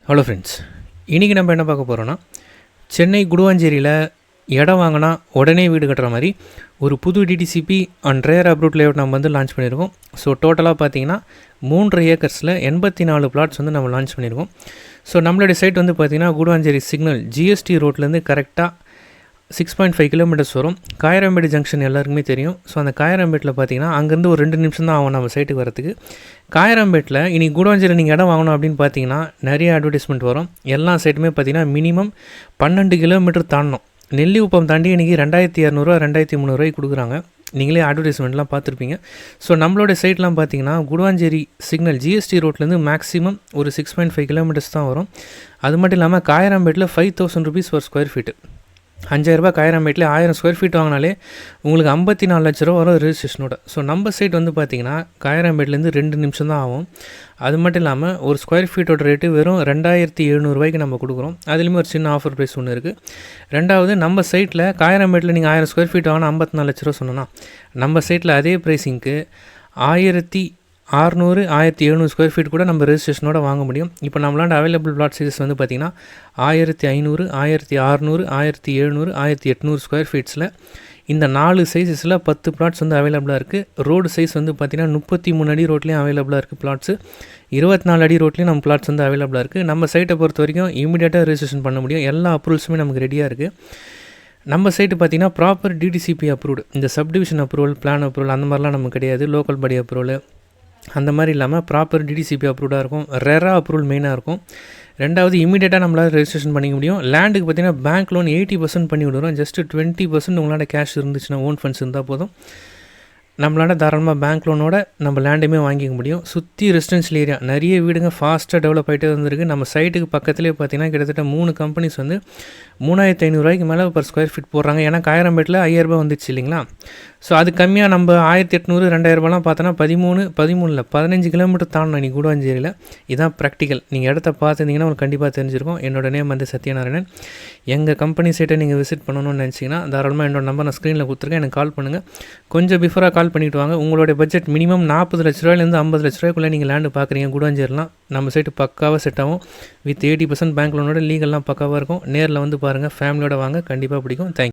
Hello friends, இன்றைக்கி நம்ம என்ன பார்க்க போகிறோன்னா, சென்னை குடுவாஞ்சேரியில் இடம் வாங்கினா உடனே வீடு கட்டுற மாதிரி ஒரு புது DTCP and rare uproot layout நம்ம வந்து லான்ச் பண்ணியிருக்கோம். ஸோ டோட்டலாக பார்த்தீங்கன்னா 3 ஏக்கர்ஸில் 84 பிளாட்ஸ் வந்து நம்ம லான்ச் பண்ணியிருக்கோம். ஸோ நம்மளுடைய சைட் வந்து பார்த்திங்கன்னா குடுவாஞ்சேரி சிக்னல் ஜிஎஸ்டி ரோட்லேருந்து கரெக்டாக 6.5 கிலோமீட்டர்ஸ் வரும். காயரம்பேடு ஜங்ஷன் எல்லாருக்குமே தெரியும். ஸோ அந்த காயரம்பேட்டில் பார்த்தீங்கன்னா அங்கேருந்து ஒரு 2 நிமிஷம் தான் ஆகும் நம்ம சைட்டுக்கு வரத்துக்கு. காயரம்பேட்டில் இன்றைக்கி குடுவாஞ்சேரியில் நீங்கள் இடம் வாங்கணும் அப்படின்னு பார்த்தீங்கன்னா நிறைய அட்வர்டைஸ்மெண்ட் வரும். எல்லா சைட்டுமே பார்த்தீங்கன்னா மினிமம் 12 கிலோமீட்டர் தாண்டணும். நெல்லிக்குப்பம் தாண்டி இன்றைக்கி 2200 2300 கொடுக்குறாங்க. நீங்களே அட்வர்டைஸ்மெண்ட்லாம் பார்த்துருப்பீங்க. ஸோ நம்மளோட சைட்லாம் பார்த்தீங்கன்னா குடுவாஞ்சேரி சிக்னல் ஜிஎஸ்டி ரோட்லேருந்து மேக்ஸிமம் ஒரு 6.5 கிலோமீட்டர்ஸ் தான் வரும். அது மட்டும் இல்லாமல் காயரம்பேட்டில் 5000 rupees per square feet. 5000 ரூபாய் காயரம்பேட்டில் 1000 ஸ்கொயர் ஃபீட் வாங்கினாலே உங்களுக்கு 54 லட்ச ரூபா வரும் ரெஜிஸ்ட்ரேஷனோட. ஸோ நம்ம சைட் வந்து பார்த்திங்கன்னா காயரம்பேட்லேருந்து 2 நிமிஷம் தான் ஆகும். அது மட்டும் இல்லாமல் ஒரு ஸ்கொயர் ஃபீட்டோட ரேட்டு வெறும் 2700 நம்ம கொடுக்குறோம். அதுலேயுமே ஒரு சின்ன ஆஃபர் ப்ரைஸ் ஒன்று இருக்குது. ரெண்டாவது, நம்ம சைட்டில் காயரம்பேட்டில் நீங்கள் 1000 ஸ்கொயர் ஃபீட் வாங்கினா 54 லட்ச ரூபா சொன்னோன்னா, நம்ம சைட்டில் அதே ப்ரைஸிங்க்கு 1600 1700 ஸ்கொயர் ஃபீட் கூட நம்ம ரெஜிஸ்ட்ரேஷனோட வாங்க முடியும். இப்போ நம்மளாண்ட அவைலபிள் பிளாட் சைஸஸ் வந்து பார்த்திங்கன்னா 1500 1600 1700 1800 ஸ்கொயர் ஃபீட்ஸில் இந்த 4 சைஸஸில் 10 பிளாட்ஸ் வந்து அவைலபிளாக இருக்குது. ரோடு சைஸ் வந்து பார்த்திங்கன்னா 33 அடி ரோட்லேயும் அவைலபிளாக இருக்குது பிளாட்ஸு. 24 அடி ரோட்லேயும் நம்ம பிளாட்ஸ் வந்து அவைலபிளாக இருக்குது. நம்ம சைட்டை பொறுத்த வரைக்கும் இமீடியட்டாக ரெஜிஸ்ட்ரேஷன் பண்ண முடியும். எல்லா அப்ரூவல்ஸுமே நமக்கு ரெடியாக இருக்குது. நம்ம சைட்டு பார்த்திங்கன்னா ப்ராப்பர் டிடிசிபி அப்ரூவ்டு. இந்த சப்டிவிஷன் அப்ரூவல், பிளான் அப்ரூவல் அந்த மாதிரிலாம் நமக்கு கிடையாது. லோக்கல் பாடி அப்ரூவல் அந்த மாதிரி இல்லாமல் ப்ராப்பர் டிடிசிபி அப்ரூவ்டாக இருக்கும். ரேராக அப்ரூவல் மெயினாக இருக்கும். ரெண்டாவது, இமீடியட்டாக நம்மளால் ரெஜிஸ்ட்ரேஷன் பண்ணிக்க முடியும். லேண்டுக்கு பார்த்திங்கன்னா பேங்க் லோன் 80% பண்ணி விடுறோம். ஜஸ்ட்டு 20% உங்களால் கேஷ் இருந்துச்சுன்னா, ஓன் ஃபண்ட்ஸ் இருந்தால் போதும், நம்மளால் தாராளமாக பேங்க் லோனோட நம்ம லேண்டையுமே வாங்கிக்க முடியும். சுற்றி ரெசிடென்ஷியல் ஏரியா நிறைய வீடுங்க ஃபாஸ்ட்டாக டெவலப் ஆகிட்டே வந்துருக்கு. நம்ம சைட்டுக்கு பக்கத்துலேயே பார்த்திங்கன்னா கிட்டத்தட்ட 3 கம்பெனிஸ் வந்து 3500 மேலே per ஸ்கொயர் ஃபீட் போடுறாங்க. ஏன்னா காயரம்பேட்டில் 5000 ரூபாய் வந்துச்சு இல்லைங்களா. ஸோ அது கம்மியாக நம்ம 1800 2000 பார்த்தோன்னா 15 கிலோமீட்டர் தாண்டணும் நீ குடுவாஞ்சேரியில். இதுதான் ப்ராக்டிக்கல். நீங்கள் இடத்த பார்த்துருந்தீங்கன்னா உங்களுக்கு கண்டிப்பாக தெரிஞ்சிருக்கும். என்னோட நேம் வந்து சத்யநாராயணன். எங்கள் கம்பெனி சைட்டை நீங்கள் விசிட் பண்ணணும்னு நினச்சிங்கன்னா தாராளமாக என்னோட நம்பர் நான் ஸ்க்ரீனில் கொடுத்துருக்கேன். எனக்கு கால் பண்ணுங்கள். கொஞ்சம் பிஃபோராக கால் பண்ணிவிட்டு வாங்க. உங்களுடைய பட்ஜெட் மினிமம் 40 லட்ச ரூபாயிலேருந்து 50 லட்ச ரூபாய்க்குள்ளே நீங்கள் லேண்டு பார்க்குறீங்க குடுவாஞ்சேரிலாம், நம்ம சைட்டு பக்காவாக செட் ஆகும். வித் 80% பேங்க் லோனோட லீகல்லாம் பக்காவாக இருக்கும். நேரில் வந்து பாருங்கள், ஃபேமிலியோட வாங்க, கண்டிப்பாக பிடிக்கும். தேங்க்யூ.